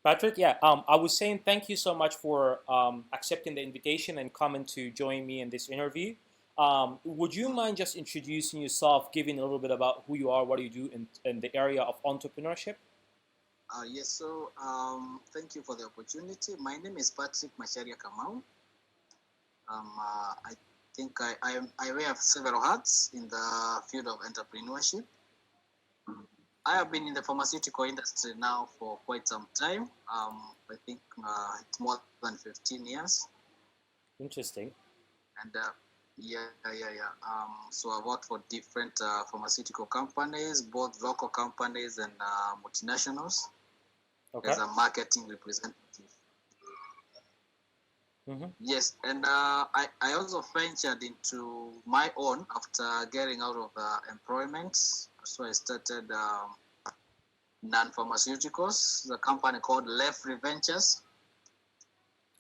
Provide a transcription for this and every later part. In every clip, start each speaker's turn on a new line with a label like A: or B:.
A: Patrick, yeah, I was saying thank you so much for accepting the invitation and coming to join me in this interview. Would you mind just introducing yourself, giving a little bit about who you are, what do you do in the area of entrepreneurship?
B: Thank you for the opportunity. My name is Patrick Kamau. I think I wear several hats in the field of entrepreneurship. I have been in the pharmaceutical industry now for quite some time. I think it's more than 15 years.
A: Interesting.
B: And yeah. So I worked for different pharmaceutical companies, both local companies and multinationals,
A: Okay.
B: as a marketing representative.
A: Mm-hmm.
B: Yes, and I also ventured into my own after getting out of employment. So I started non-pharmaceuticals, the company called Left Ventures,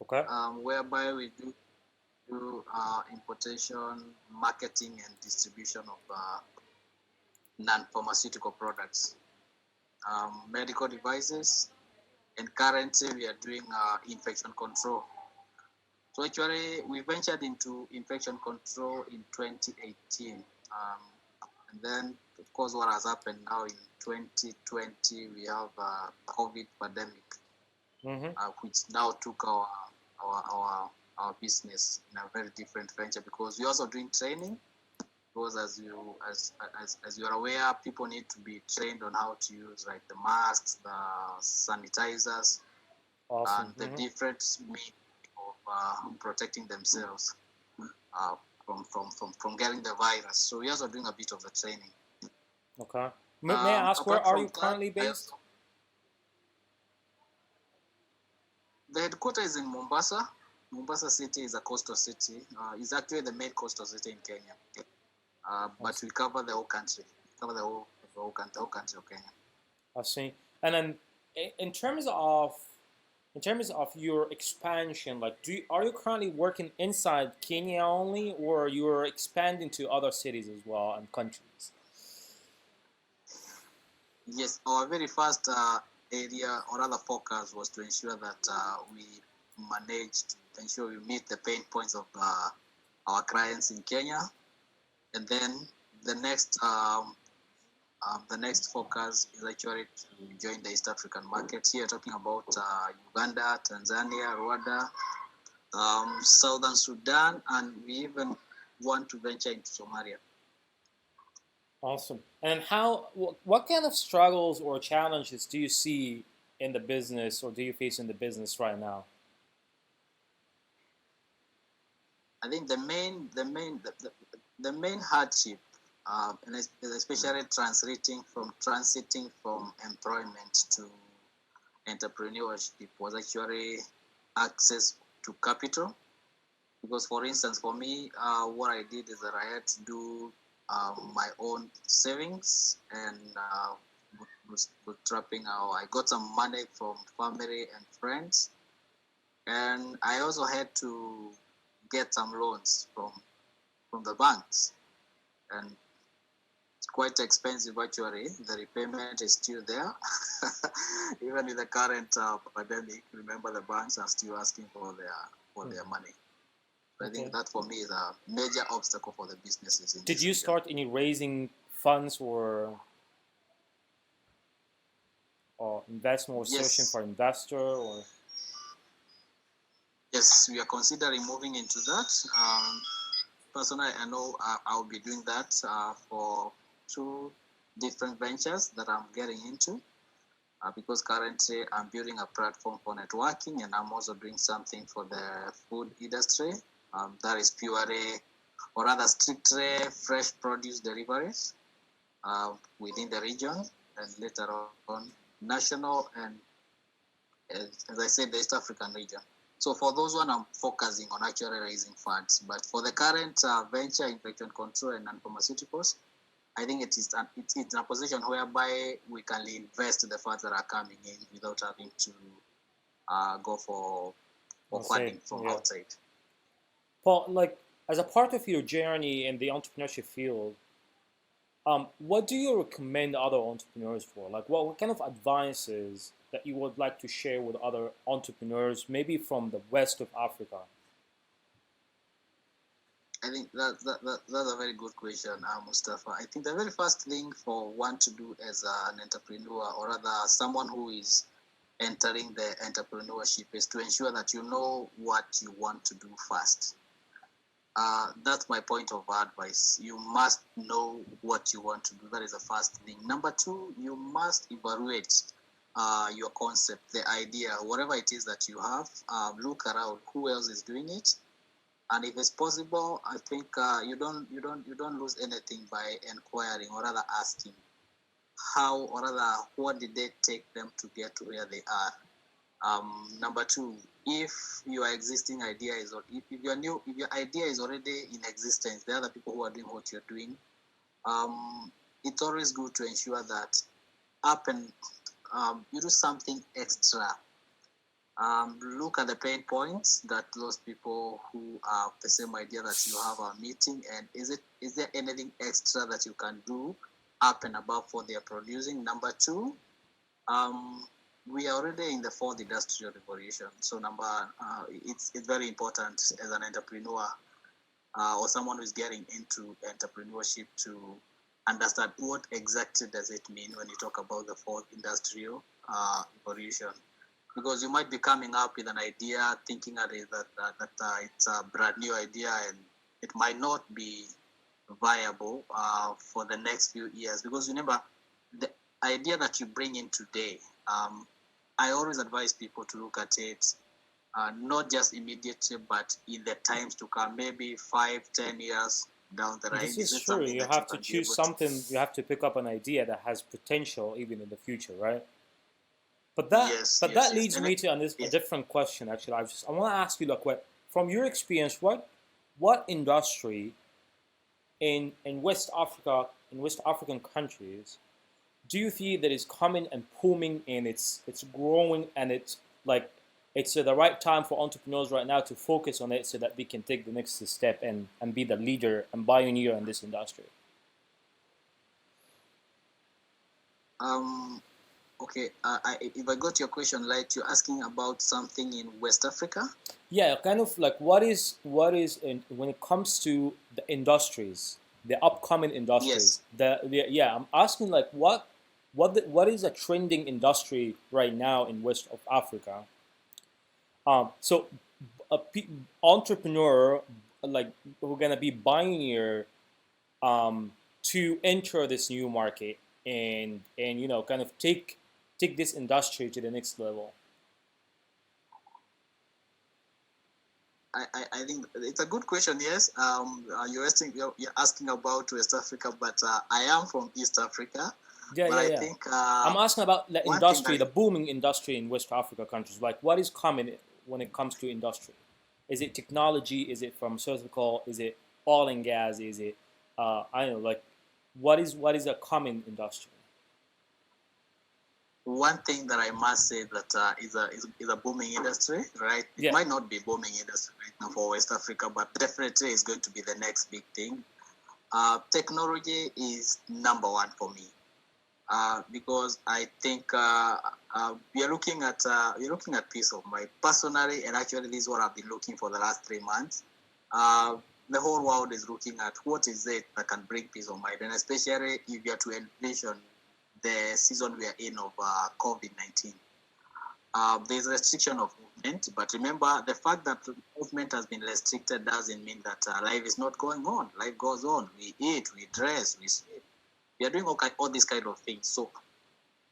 A: Okay.
B: whereby we do importation, marketing, and distribution of non-pharmaceutical products, medical devices, and currently we are doing infection control. So actually, we ventured into infection control in 2018. And then, of course, what has happened now in 2020, we have COVID pandemic,
A: Mm-hmm.
B: which now took our business in a very different venture, because we're also doing training. Because as you are aware, people need to be trained on how to use like the masks, the sanitizers,
A: Awesome.
B: and the
A: Mm-hmm.
B: different means of protecting themselves from getting the virus. So we're also doing a bit of the training.
A: Okay. May I ask where
B: Apart
A: are you
B: from that,
A: currently based?
B: The headquarters is in Mombasa. Mombasa city is a coastal city. It's actually the main coastal city in Kenya. But we cover the whole country. We cover the whole country of Kenya.
A: I see. And then in terms of your expansion, like are you currently working inside Kenya only, or you're expanding to other cities as well and countries?
B: Yes, our very first area or other focus was to ensure that we managed to ensure we meet the pain points of our clients in Kenya, and then the next the next focus is actually to join the East African market. Here, talking about Uganda, Tanzania, Rwanda, Southern Sudan, and we even want to venture into Somalia.
A: Awesome. And what kind of struggles or challenges do you see in the business, or do you face in the business right now?
B: I think the main hardship, and especially transiting from employment to entrepreneurship, was actually access to capital. Because, for instance, for me, what I did is that I had to do my own savings and bootstrapping. I got some money from family and friends, and I also had to get some loans from the banks, and it's quite expensive actually. The repayment is still there, even in the current pandemic. Remember, the banks are still asking for their money. I think
A: Okay.
B: that for me is a major obstacle for the businesses in
A: Did
B: this
A: you
B: region.
A: start any raising funds or investment, or searching
B: Yes,
A: for investor or?
B: yes, we are considering moving into that. Personally, I know I'll be doing that for two different ventures that I'm getting into. Because currently I'm building a platform for networking, and I'm also doing something for the food industry. That is purely, or rather strictly, fresh produce deliveries within the region, and later on national and, as I said, the East African region. So for those one, I'm focusing on actually raising funds. But for the current venture, infection control and non-pharmaceuticals, I think it's in a position whereby we can invest the funds that are coming in without having to go for funding from
A: Yeah.
B: outside.
A: Paul, like as a part of your journey in the entrepreneurship field, What do you recommend other entrepreneurs for? Like, what kind of advices that you would like to share with other entrepreneurs, maybe from the west of Africa?
B: I think that's a very good question, Mustafa. I think the very first thing for one to do as an entrepreneur, or rather someone who is entering the entrepreneurship, is to ensure that you know what you want to do first. That's my point of advice. You must know what you want to do. That is the first thing. Number two, you must evaluate your concept, the idea, whatever it is that you have. Look around who else is doing it, and if it's possible, I think you don't lose anything by inquiring, or rather asking how, or rather what did they take them to get to where they are. Number two, if your existing idea is, or if your idea is already in existence, there are other people who are doing what you're doing. It's always good to ensure that up and you do something extra. Look at the pain points that those people who have the same idea that you have are meeting, and is there anything extra that you can do up and above what they are producing? Number two, we are already in the fourth industrial revolution, so it's very important as an entrepreneur or someone who's getting into entrepreneurship to understand what exactly does it mean when you talk about the fourth industrial revolution. Because you might be coming up with an idea, thinking that it's a brand new idea, and it might not be viable for the next few years. Because remember, the idea that you bring in today, I always advise people to look at it not just immediately, but in the times to come, maybe 5-10 years down the line.
A: This is
B: it
A: true.
B: something
A: You
B: that
A: have to
B: can be
A: choose
B: able to-
A: something. You have to pick up an idea that has potential even in the future, right? But that
B: Yes,
A: but
B: yes,
A: that
B: yes.
A: leads
B: And
A: me to a
B: yeah.
A: different question. Actually, I want to ask you, like, from your experience, what industry in West Africa, in West African countries, do you feel that is coming and booming, and it's growing, and it's like it's the right time for entrepreneurs right now to focus on it so that they can take the next step and be the leader and pioneer in this industry?
B: Um, okay, if I got your question right, you're asking about something in West Africa?
A: Yeah, kind of like when it comes to the industries, the upcoming industries.
B: Yes.
A: Yeah, I'm asking like what is a trending industry right now in West of Africa? So a entrepreneur like we're gonna be pioneer to enter this new market and kind of take this industry to the next level.
B: I think it's a good question. Yes, you're asking about West Africa, but I am from East Africa.
A: Yeah,
B: But
A: yeah,
B: I
A: yeah.
B: think
A: I'm asking about the
B: one thing
A: industry,
B: that
A: the booming industry in West Africa countries. Like, what is common when it comes to industry? Is it technology? Is it pharmaceutical? Is it oil and gas? Is it I don't know. Like, what is a common industry?
B: one thing that I must say that is a booming industry, right? It
A: Yeah.
B: might not be booming industry right now for West Africa, but definitely is going to be the next big thing. Technology is number one for me. Because I think you're looking at peace of mind personally, and actually this is what I've been looking for the last 3 months. The whole world is looking at what is it that can bring peace of mind, and especially if you are to envision the season we are in of COVID-19. There's restriction of movement, but remember the fact that movement has been restricted doesn't mean that life is not going on. Life goes on. We eat, we dress, we sleep. We are doing all these kind of things. So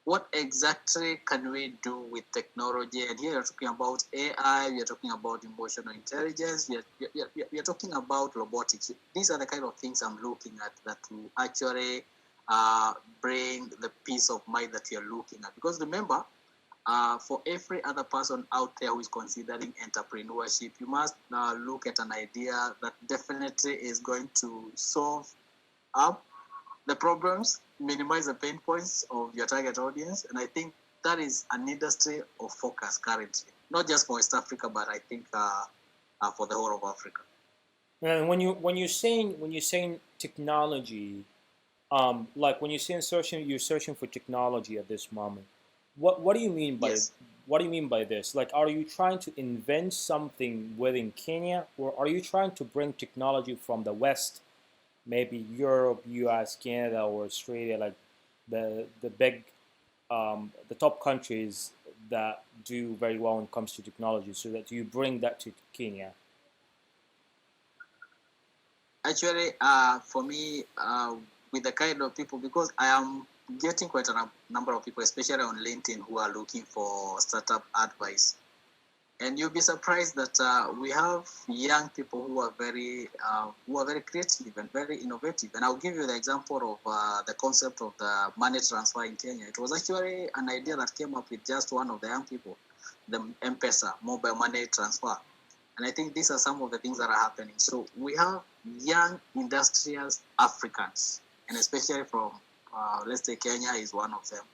B: what exactly can we do with technology? And here we're talking about AI, we are talking about emotional intelligence, we are talking about robotics. These are the kind of things I'm looking at that will actually bring the peace of mind that you're looking at. Because remember, for every other person out there who is considering entrepreneurship, you must look at an idea that definitely is going to solve up the problems, minimize the pain points of your target audience, and I think that is an industry of focus currently, not just for West Africa, but I think for the whole of Africa.
A: And when you're saying technology, Like when you're searching for technology at this moment. What do you mean by
B: Yes.
A: what do you mean by this? Like, are you trying to invent something within Kenya, or are you trying to bring technology from the West, maybe Europe, U.S., Canada, or Australia, like the big the top countries that do very well when it comes to technology, so that you bring that to Kenya?
B: Actually, for me, with the kind of people, because I am getting quite a number of people, especially on LinkedIn, who are looking for startup advice. And you'll be surprised that we have young people who are very creative and very innovative. And I'll give you the example of the concept of the money transfer in Kenya. It was actually an idea that came up with just one of the young people, the M-Pesa, mobile money transfer. And I think these are some of the things that are happening. So we have young industrious Africans, and especially from, let's say Kenya is one of them,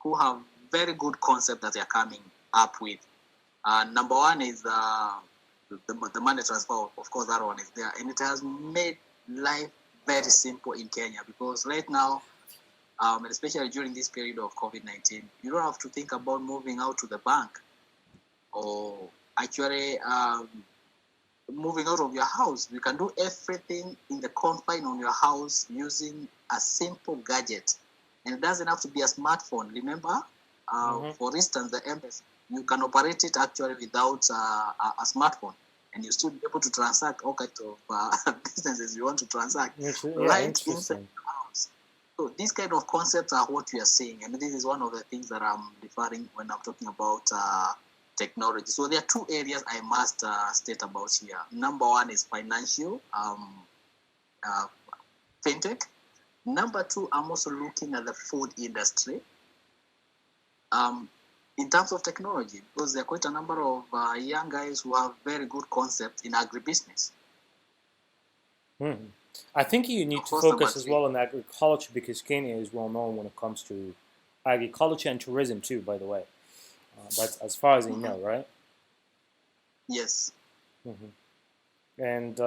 B: who have very good concept that they are coming up with. Number one is the money transfer. Of course, that one is there. And it has made life very simple in Kenya, because right now, and especially during this period of COVID-19, you don't have to think about moving out to the bank or actually moving out of your house. You can do everything in the confine on your house using a simple gadget. And it doesn't have to be a smartphone. Remember, for instance, the M-Pesa, you can operate it actually without a smartphone, and you still be able to transact all kinds of businesses you want to transact right inside the house. So these kind of concepts are what we are seeing, and this is one of the things that I'm referring when I'm talking about technology. So there are two areas I must state about here. Number one is financial, fintech. Number two, I'm also looking at the food industry. In terms of technology, because there are quite a number of young guys who have very good concepts in agribusiness.
A: I think you need to focus as well on agriculture, because Kenya is well known when it comes to agriculture and tourism too, by the way. That's as far as I know, right?
B: Yes.
A: And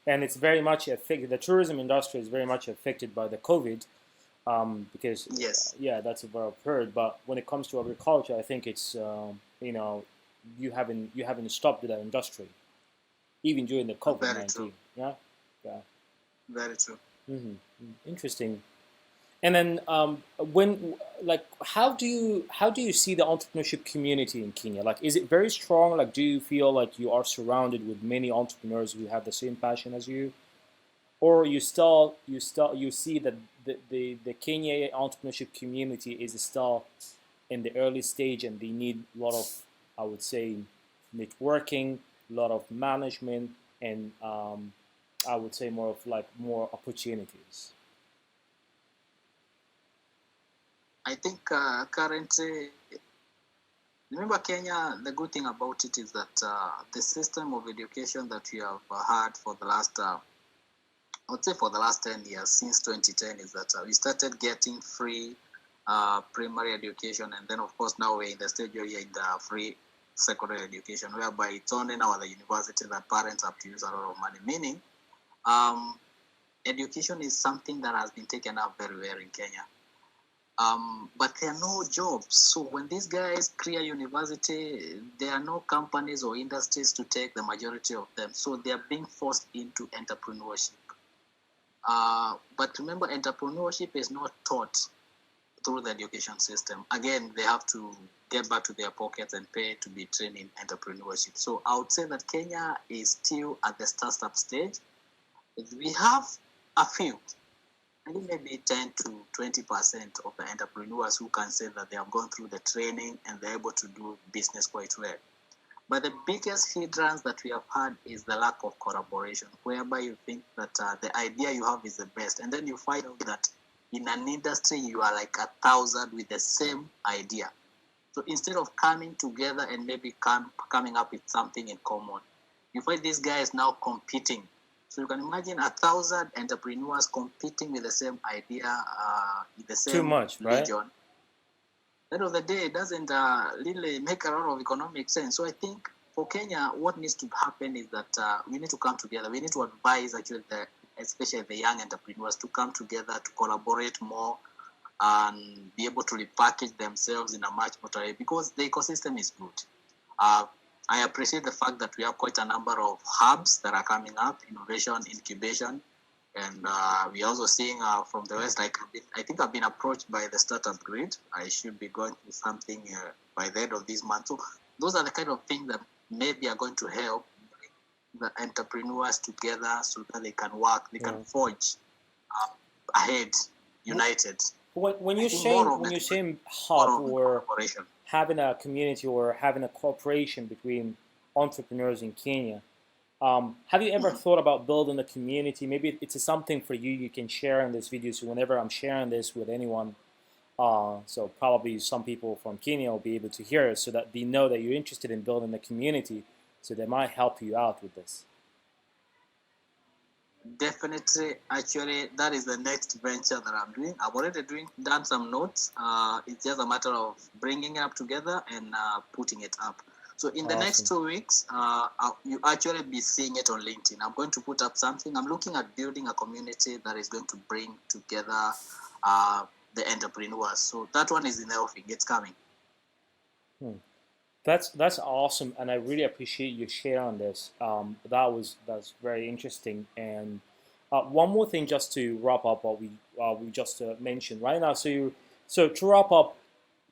A: it's very much affected. The tourism industry is very much affected by the COVID, because
B: yes,
A: that's what I've heard. But when it comes to agriculture, I think it's you haven't stopped that industry, even during the COVID-19. Yeah.
B: Very true.
A: Interesting. And then how do you see the entrepreneurship community in Kenya? Like, is it very strong? Like, do you feel like you are surrounded with many entrepreneurs who have the same passion as you, or you see that the Kenya entrepreneurship community is still in the early stage, and they need a lot of, I would say, networking, a lot of management, and I would say more opportunities?
B: I think currently, remember Kenya, the good thing about it is that the system of education that we have had for the last, I would say for the last 10 years, since 2010, is that we started getting free primary education, and then of course now we're in the stage where we're in the free secondary education, whereby it's only now at the university that parents have to use a lot of money, meaning education is something that has been taken up very well in Kenya. But there are no jobs. So when these guys clear university, there are no companies or industries to take the majority of them. So they are being forced into entrepreneurship. But remember, entrepreneurship is not taught through the education system. Again, they have to get back to their pockets and pay to be trained in entrepreneurship. So I would say that Kenya is still at the startup stage. We have a few, I think maybe 10 to 20% of the entrepreneurs who can say that they have gone through the training and they're able to do business quite well. But the biggest hindrance that we have had is the lack of collaboration, whereby you think that the idea you have is the best, and then you find out that in an industry you are like 1,000 with the same idea. So instead of coming together and maybe coming up with something in common, you find these guys now competing. So you can imagine 1,000 entrepreneurs competing with the same idea in the same
A: Too much, right?
B: region. At the end of the day, it doesn't really make a lot of economic sense. So I think for Kenya, what needs to happen is that we need to come together. We need to advise actually the especially the young entrepreneurs, to come together, to collaborate more, and be able to repackage themselves in a much better way, because the ecosystem is good. I appreciate the fact that we have quite a number of hubs that are coming up, innovation, incubation, and we're also seeing from the West, like I think I've been approached by the startup grid. I should be going to something by the end of this month. So those are the kind of things that maybe are going to help the entrepreneurs together so that they can work, they can forge ahead, united.
A: When you're saying hub or having a community or having a cooperation between entrepreneurs in Kenya, have you ever thought about building a community? Maybe it's something for you can share in this video. So whenever I'm sharing this with anyone, so probably some people from Kenya will be able to hear it so that they know that you're interested in building a community, so they might help you out with this.
B: Definitely, actually, that is the next venture that I'm doing. I've already done some notes. It's just a matter of bringing it up together and putting it up. So in the next 2 weeks, you actually be seeing it on LinkedIn. I'm going to put up something. I'm looking at building a community that is going to bring together the entrepreneurs. So that one is in the offing. It's coming.
A: That's awesome, and I really appreciate your share on this. That's very interesting. And one more thing, just to wrap up what we just mentioned right now. So to wrap up,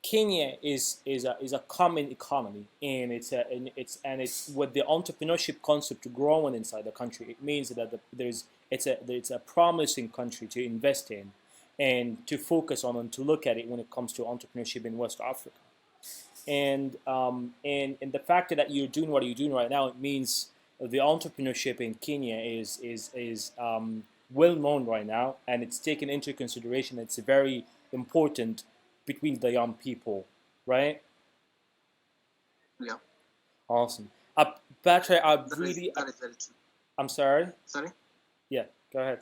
A: Kenya is a common economy, and it's with the entrepreneurship concept growing inside the country. It means that it's a promising country to invest in, and to focus on and to look at it when it comes to entrepreneurship in West Africa. And the fact that you're doing what you're doing right now, it means the entrepreneurship in Kenya is well known right now, and it's taken into consideration. It's very important between the young people, right?
B: Yeah.
A: Awesome. Patrick,
B: that is very true.
A: I'm sorry?
B: Sorry?
A: Yeah, go ahead.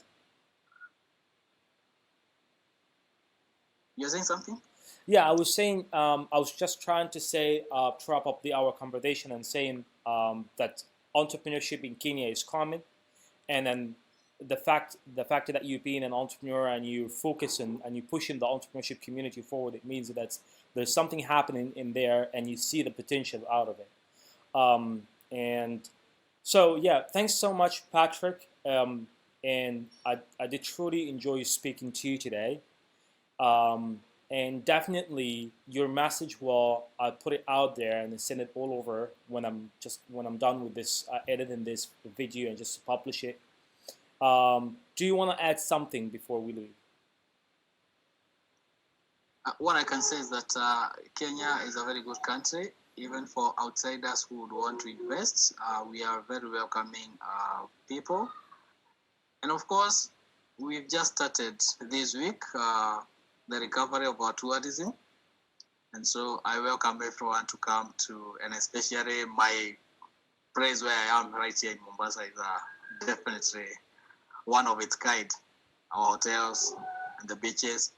B: You're saying something?
A: Yeah, I was saying, I was just trying to say, to wrap up our conversation and saying that entrepreneurship in Kenya is common, and then the fact that you being an entrepreneur and you focusing and you pushing the entrepreneurship community forward, it means that there's something happening in there and you see the potential out of it. And so yeah, thanks so much, Patrick. And I did truly enjoy speaking to you today. And definitely your message will put it out there and send it all over when I'm done with this editing this video and just publish it. Do you want to add something before we leave?
B: What I can say is that Kenya is a very good country, even for outsiders who would want to invest. We are very welcoming people. And of course, we've just started this week the recovery of our tourism. And so I welcome everyone to come to, and especially my place where I am right here in Mombasa is definitely one of its kind. Our hotels and the beaches,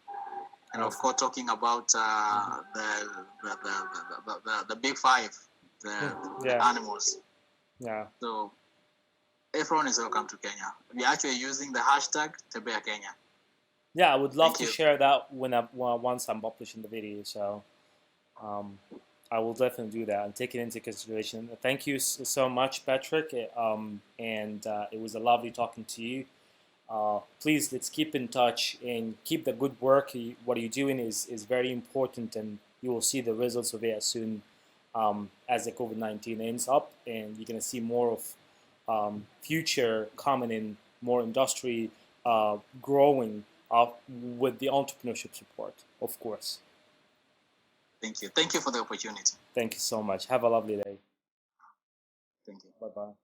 B: and of course talking about the big five, the animals.
A: Yeah.
B: So everyone is welcome to Kenya. We're actually using the hashtag Tembea Kenya.
A: Yeah, I would love to share that once I'm publishing the video. So I will definitely do that and take it into consideration. Thank you so much, Patrick. And it was a lovely talking to you. Please, let's keep in touch and keep the good work. What you're doing is very important, and you will see the results of it as soon as the COVID-19 ends up, and you're going to see more of future coming in, more industry growing with the entrepreneurship support, of course.
B: Thank you. Thank you for the opportunity.
A: Thank you so much. Have a lovely day.
B: Thank you.
A: Bye-bye.